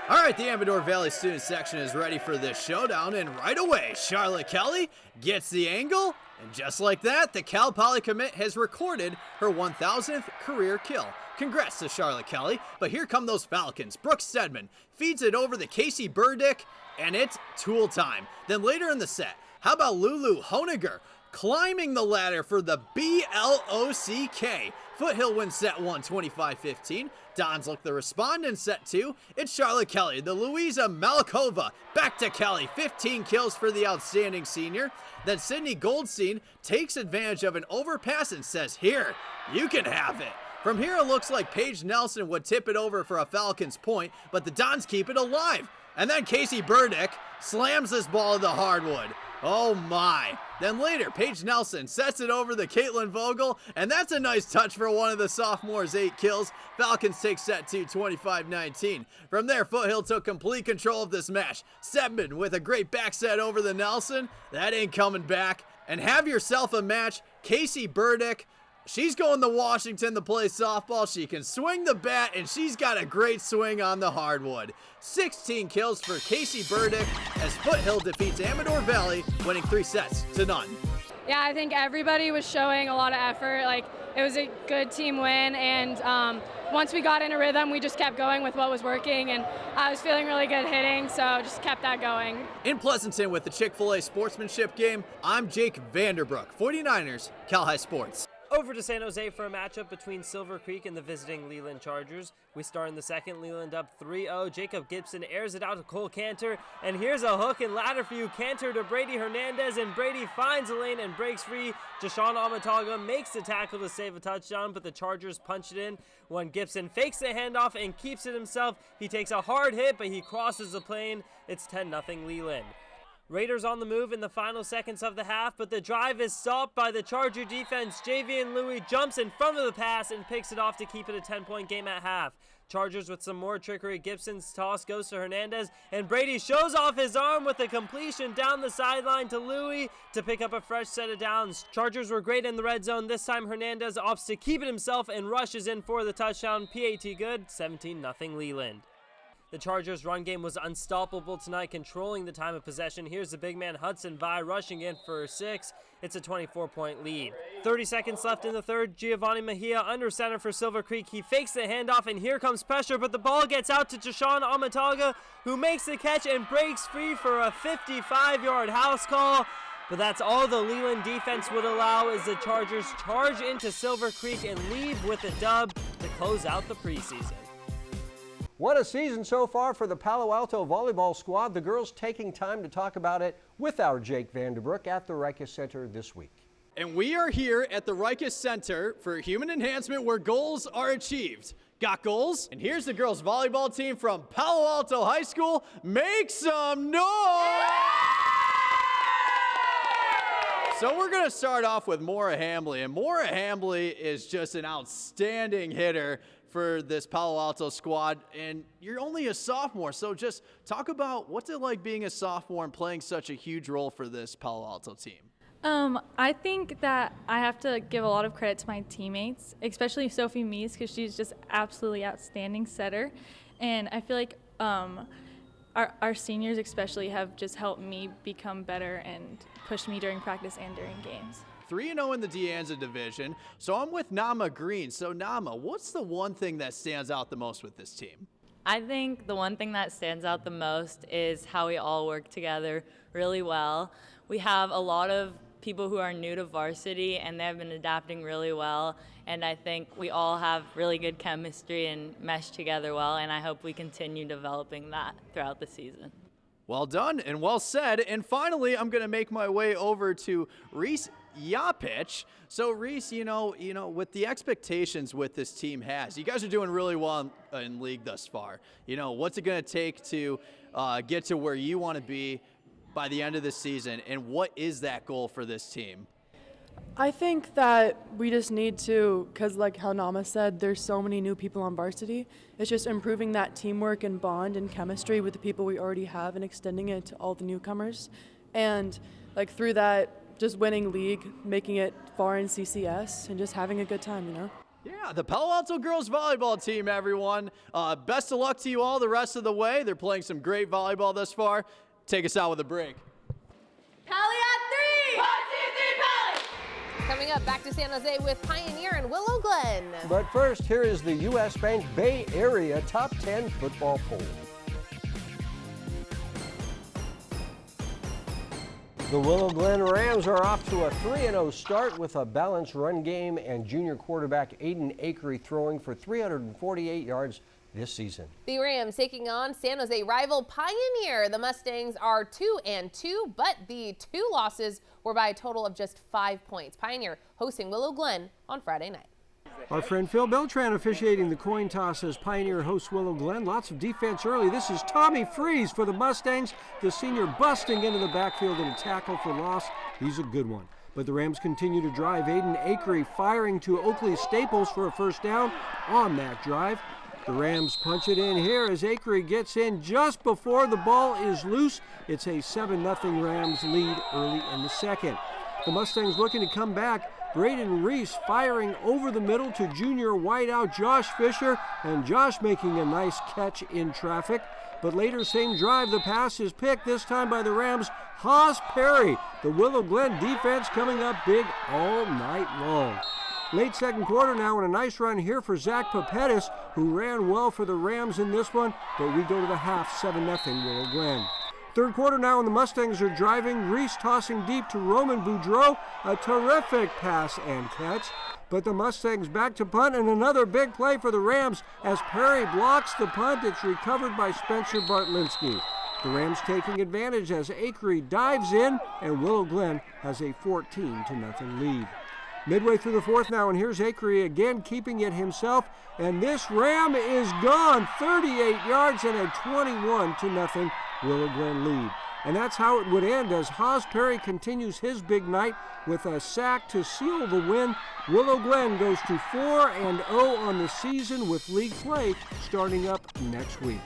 All right, the Amador Valley student section is ready for this showdown, and right away, Charlotte Kelly gets the angle, and just like that, the Cal Poly commit has recorded her 1,000th career kill. Congrats to Charlotte Kelly, but here come those Falcons. Brooke Stedman feeds it over to Casey Burdick, and it's tool time. Then later in the set, how about Lulu Honiger climbing the ladder for the BLOCK? Foothill wins set 1, 25-15. Dons look to respond in set 2. It's Charlotte Kelly, the Louisa Malakova. Back to Kelly, 15 kills for the outstanding senior. Then Sydney Goldstein takes advantage of an overpass and says, here, you can have it. From here, it looks like Paige Nelson would tip it over for a Falcons point, but the Dons keep it alive. And then Casey Burdick slams this ball to the hardwood. Oh my. Then later, Paige Nelson sets it over to Caitlin Vogel, and that's a nice touch for one of the sophomores' 8 kills. Falcons take set 2, 25-19. From there, Foothill took complete control of this match. Stedman with a great back set over the Nelson. That ain't coming back. And have yourself a match. Casey Burdick, she's going to Washington to play softball. She can swing the bat, and she's got a great swing on the hardwood. 16 kills for Casey Burdick as Foothill defeats Amador Valley, winning 3-0. Yeah, I think everybody was showing a lot of effort. Like, it was a good team win, and once we got in a rhythm, we just kept going with what was working, and I was feeling really good hitting, so just kept that going. In Pleasanton with the Chick-fil-A sportsmanship game, I'm Jake Vanderbrook, 49ers, Cal High Sports. Over to San Jose for a matchup between Silver Creek and the visiting Leland Chargers. We start in the second, Leland up 3-0. Jacob Gibson airs it out to Cole Cantor, and here's a hook and ladder for you. Cantor to Brady Hernandez, and Brady finds a lane and breaks free. Jashawn Amataga makes the tackle to save a touchdown, but the Chargers punch it in when Gibson fakes the handoff and keeps it himself. He takes a hard hit, but he crosses the plane. It's 10-0 Leland. Raiders on the move in the final seconds of the half, but the drive is stopped by the Charger defense. Javian Louis jumps in front of the pass and picks it off to keep it a 10-point game at half. Chargers with some more trickery. Gibson's toss goes to Hernandez, and Brady shows off his arm with a completion down the sideline to Louis to pick up a fresh set of downs. Chargers were great in the red zone. This time Hernandez opts to keep it himself and rushes in for the touchdown. PAT good, 17-0 Leland. The Chargers' run game was unstoppable tonight, controlling the time of possession. Here's the big man Hudson Vi rushing in for 6. It's a 24-point lead. 30 seconds left in the third. Giovanni Mejia under center for Silver Creek. He fakes the handoff, and here comes pressure, but the ball gets out to Jashawn Amataga, who makes the catch and breaks free for a 55-yard house call. But that's all the Leland defense would allow as the Chargers charge into Silver Creek and leave with a dub to close out the preseason. What a season so far for the Palo Alto volleyball squad. The girls taking time to talk about it with our Jake Vanderbrook at the Rikus Center this week. And we are here at the Rikus Center for Human Enhancement, where goals are achieved. Got goals? And here's the girls volleyball team from Palo Alto High School. Make some noise! So we're going to start off with Maura Hambley, and Maura Hambley is just an outstanding hitter for this Palo Alto squad, and you're only a sophomore, so just talk about what's it like being a sophomore and playing such a huge role for this Palo Alto team. I think that I have to give a lot of credit to my teammates, especially Sophie Mies, because she's just absolutely outstanding setter, and I feel like our seniors especially have just helped me become better and pushed me during practice and during games. 3-0 in the De Anza division. So I'm with Nama Green. So Nama, what's the one thing that stands out the most with this team? I think the one thing that stands out the most is how we all work together really well. We have a lot of people who are new to varsity, and they've been adapting really well. And I think we all have really good chemistry and mesh together well, and I hope we continue developing that throughout the season. Well done and well said. And finally, I'm going to make my way over to Reese Yapich. So Reese, you know, with the expectations what this team has, you guys are doing really well in league thus far. You know, what's it going to take to get to where you want to be by the end of the season, and what is that goal for this team? I think that we just need to, because like how Nama said, there's so many new people on varsity. It's just improving that teamwork and bond and chemistry with the people we already have and extending it to all the newcomers. And like through that, just winning league, making it far in CCS, and just having a good time, you know? Yeah, the Palo Alto girls volleyball team, everyone. Best of luck to you all the rest of the way. They're playing some great volleyball thus far. Take us out with a break. Pally at 3! Coming up, back to San Jose with Pioneer and Willow Glen. But first, here is the U.S. Bank Bay Area Top 10 football poll. The Willow Glen Rams are off to a 3-0 start with a balanced run game and junior quarterback Aiden Akery throwing for 348 yards this season. The Rams taking on San Jose rival Pioneer. The Mustangs are 2-2, but the 2 losses were by a total of just 5 points. Pioneer hosting Willow Glen on Friday night. Our friend Phil Beltran officiating the coin toss as Pioneer hosts Willow Glen. Lots of defense early. This is Tommy Freeze for the Mustangs. The senior busting into the backfield in a tackle for loss. He's a good one. But the Rams continue to drive. Aiden Akery firing to Oakley Staples for a first down on that drive. The Rams punch it in here as Akery gets in just before the ball is loose. It's a 7-0 Rams lead early in the second. The Mustangs looking to come back. Braden Reese firing over the middle to junior wideout Josh Fisher, and Josh making a nice catch in traffic. But later, same drive, the pass is picked, this time by the Rams' Haas Perry. The Willow Glen defense coming up big all night long. Late second quarter now, and a nice run here for Zach Papetis, who ran well for the Rams in this one, but we go to the half, 7-0 Willow Glen. Third quarter now, and the Mustangs are driving. Reese tossing deep to Roman Boudreau. A terrific pass and catch. but the Mustangs back to punt, and another big play for the Rams as Perry blocks the punt. It's recovered by Spencer Bartlinski. The Rams taking advantage as Acree dives in, and Willow Glen has a 14-0 lead. Midway through the fourth now, and here's Acree again keeping it himself, and this Ram is gone. 38 yards and a 21-0 Willow Glen lead. And that's how it would end as Haas Perry continues his big night with a sack to seal the win. Willow Glen goes to 4-0 on the season with league play starting up next week.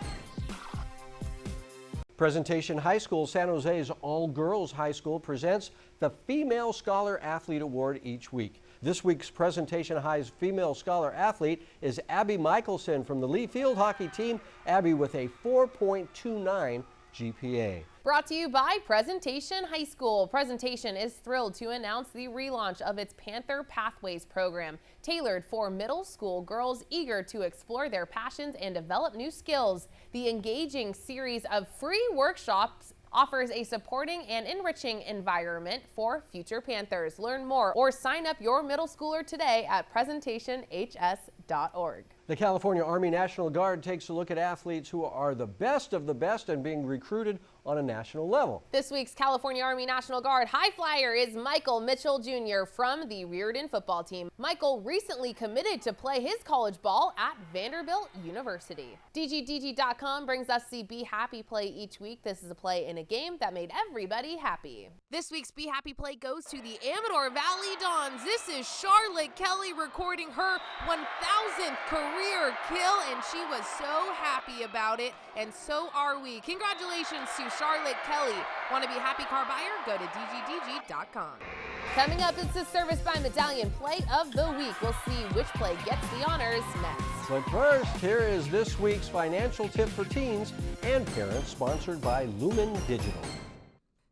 Presentation High School, San Jose's all-girls high school, presents the Female Scholar Athlete Award each week. This week's Presentation High's Female Scholar Athlete is Abby Michelson from the Lee Field Hockey team. Abby with a 4.29 GPA. Brought to you by Presentation High School. Presentation is thrilled to announce the relaunch of its Panther Pathways program, tailored for middle school girls eager to explore their passions and develop new skills. The engaging series of free workshops offers a supporting and enriching environment for future Panthers. Learn more or sign up your middle schooler today at presentationhs.org. The California Army National Guard takes a look at athletes who are the best of the best and being recruited on a national level. This week's California Army National Guard high flyer is Michael Mitchell Jr. from the Reardon football team. Michael recently committed to play his college ball at Vanderbilt University. DGDG.com brings us the Be Happy play each week. This is a play in a game that made everybody happy. This week's Be Happy play goes to the Amador Valley Dons. This is Charlotte Kelly recording her 1,000th career kill, and she was so happy about it, and so are we. Congratulations to Charlotte Kelly. Want to be a happy car buyer? Go to DGDG.com. Coming up, it's the Service by Medallion play of the week. We'll see which play gets the honors next. But first, here is this week's financial tip for teens and parents, sponsored by Lumen Digital.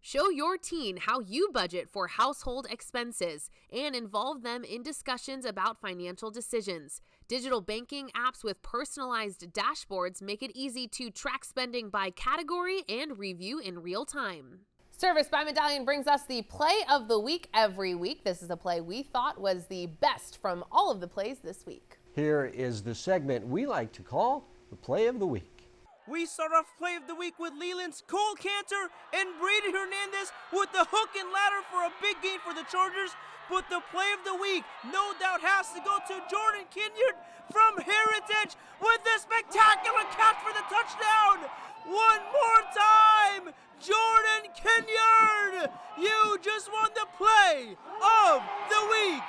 Show your teen how you budget for household expenses and involve them in discussions about financial decisions. Digital banking apps with personalized dashboards make it easy to track spending by category and review in real time. Service by Medallion brings us the play of the week every week. This is a play we thought was the best from all of the plays this week. Here is the segment we like to call the Play of the Week. We start off play of the week with Leland's Cole Cantor and Brady Hernandez with the hook and ladder for a big gain for the Chargers. But the play of the week, no doubt, has to go to Jordan Kinyard from Heritage with the spectacular catch for the touchdown. One more time, Jordan Kinyard, you just won the play of the week.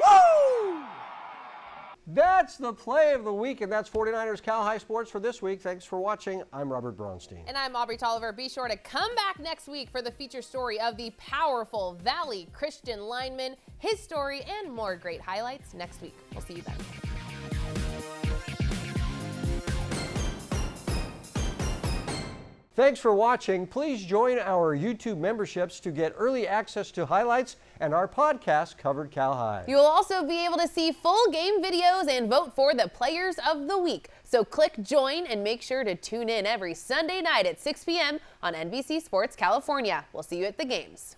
Woo! That's the play of the week, and that's 49ers Cal High Sports for this week. Thanks for watching. I'm Robert Bronstein. And I'm Aubrey Tolliver. Be sure to come back next week for the feature story of the powerful Valley Christian lineman, his story, and more great highlights next week. We'll see you then. Thanks for watching. Please join our YouTube memberships to get early access to highlights and our podcast, Covered Cal High. You will also be able to see full game videos and vote for the players of the week. So click join and make sure to tune in every Sunday night at 6 p.m. on NBC Sports California. We'll see you at the games.